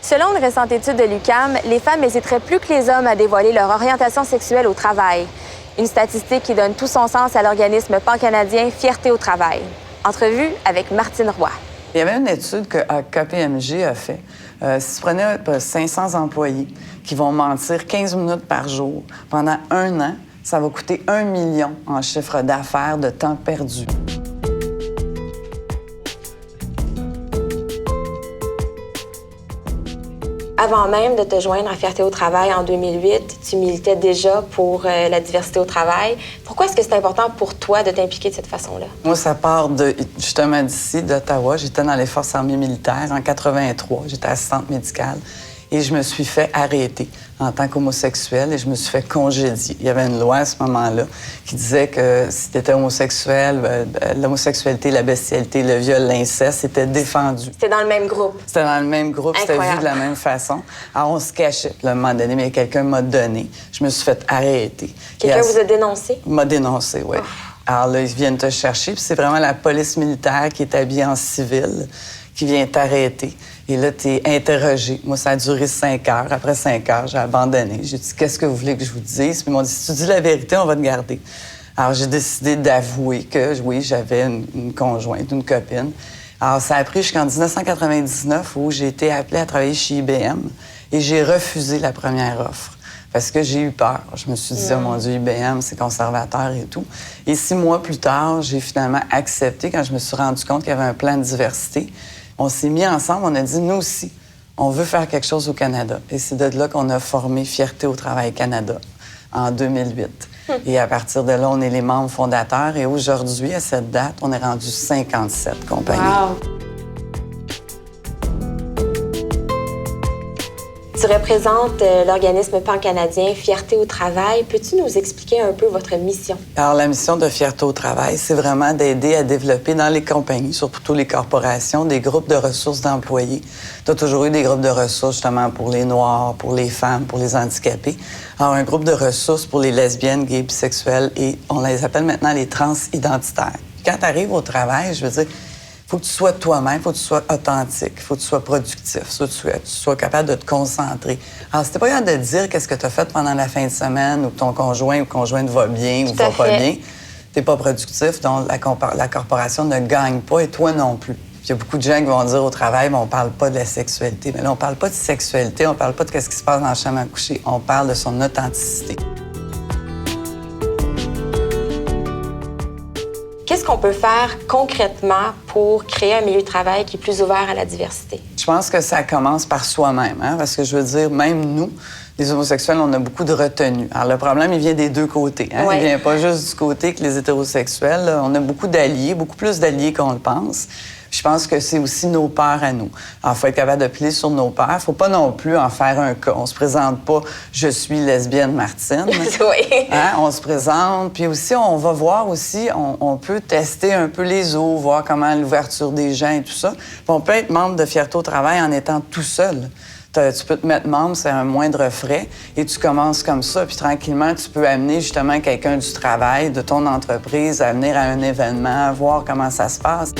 Selon une récente étude de l'UQAM, les femmes hésiteraient plus que les hommes à dévoiler leur orientation sexuelle au travail. Une statistique qui donne tout son sens à l'organisme pan-canadien Fierté au travail. Entrevue avec Martine Roy. Il y avait une étude que KPMG a fait. Si tu prenais 500 employés qui vont mentir 15 minutes par jour pendant 1 an, ça va coûter 1 million en chiffre d'affaires de temps perdu. Avant même de te joindre à Fierté au travail en 2008, tu militais déjà pour la diversité au travail. Pourquoi est-ce que c'est important pour toi de t'impliquer de cette façon-là? Moi, ça part justement d'ici, d'Ottawa. J'étais dans les forces armées militaires en 83. J'étais assistante médicale. Et je me suis fait arrêter en tant qu'homosexuelle et je me suis fait congédier. Il y avait une loi à ce moment-là qui disait que si tu étais homosexuel, l'homosexualité, la bestialité, le viol, l'inceste, c'était défendu. C'était dans le même groupe? C'était dans le même groupe, c'était vu de la même façon. Alors, on se cachait. Puis, à un moment donné, mais quelqu'un m'a donné. Je me suis fait arrêter. Quelqu'un vous a dénoncé? M'a dénoncé, oui. Alors là, ils viennent te chercher. Puis c'est vraiment la police militaire qui est habillée en civil qui vient t'arrêter. Et là, tu es interrogé. Moi, ça a duré 5 heures. Après 5 heures, j'ai abandonné. J'ai dit, qu'est-ce que vous voulez que je vous dise? Puis ils m'ont dit, si tu dis la vérité, on va te garder. Alors, j'ai décidé d'avouer que, oui, j'avais une conjointe, une copine. Alors, ça a pris jusqu'en 1999 où j'ai été appelée à travailler chez IBM et j'ai refusé la première offre. Parce que j'ai eu peur. Je me suis dit, oh mon Dieu, IBM, c'est conservateur et tout. Et 6 mois plus tard, j'ai finalement accepté quand je me suis rendu compte qu'il y avait un plan de diversité. On s'est mis ensemble, on a dit, nous aussi, on veut faire quelque chose au Canada. Et c'est de là qu'on a formé Fierté au travail Canada en 2008. Et à partir de là, on est les membres fondateurs. Et aujourd'hui, à cette date, on est rendu 57 compagnies. Wow. Tu représentes l'organisme pan-canadien Fierté au travail. Peux-tu nous expliquer un peu votre mission? Alors, la mission de Fierté au travail, c'est vraiment d'aider à développer dans les compagnies, surtout les corporations, des groupes de ressources d'employés. Tu as toujours eu des groupes de ressources, justement, pour les Noirs, pour les femmes, pour les handicapés. Alors, un groupe de ressources pour les lesbiennes, gays, bisexuels et on les appelle maintenant les transidentitaires. Quand tu arrives au travail, je veux dire, il faut que tu sois toi-même, il faut que tu sois authentique, il faut que tu sois productif, il faut que tu sois capable de te concentrer. Alors, c'était pas grave de dire qu'est-ce que tu as fait pendant la fin de semaine ou que ton conjoint ou conjointe va bien ou va pas bien. Tu n'es pas productif, donc la corporation ne gagne pas et toi non plus. Il y a beaucoup de gens qui vont dire au travail, on parle pas de la sexualité. Mais là, on parle pas de sexualité, on parle pas de ce qui se passe dans la chambre à coucher. On parle de son authenticité. Qu'est-ce qu'on peut faire concrètement pour créer un milieu de travail qui est plus ouvert à la diversité? Je pense que ça commence par soi-même, hein? Parce que je veux dire, même nous, les homosexuels, on a beaucoup de retenue. Alors, le problème, il vient des deux côtés. Hein? Ouais. Il vient pas juste du côté que les hétérosexuels. Là, on a beaucoup d'alliés, beaucoup plus d'alliés qu'on le pense. Je pense que c'est aussi nos peurs à nous. Alors, il faut être capable de plier sur nos peurs. Il ne faut pas non plus en faire un cas. On se présente pas « je suis lesbienne Martine ». Oui. Hein? On se présente. Puis aussi, on va voir aussi, on peut tester un peu les eaux, voir comment l'ouverture des gens et tout ça. Puis on peut être membre de Fierté au travail en étant tout seul. Tu peux te mettre membre, c'est un moindre frais, et tu commences comme ça. Puis tranquillement, tu peux amener justement quelqu'un du travail, de ton entreprise, à venir à un événement, voir comment ça se passe.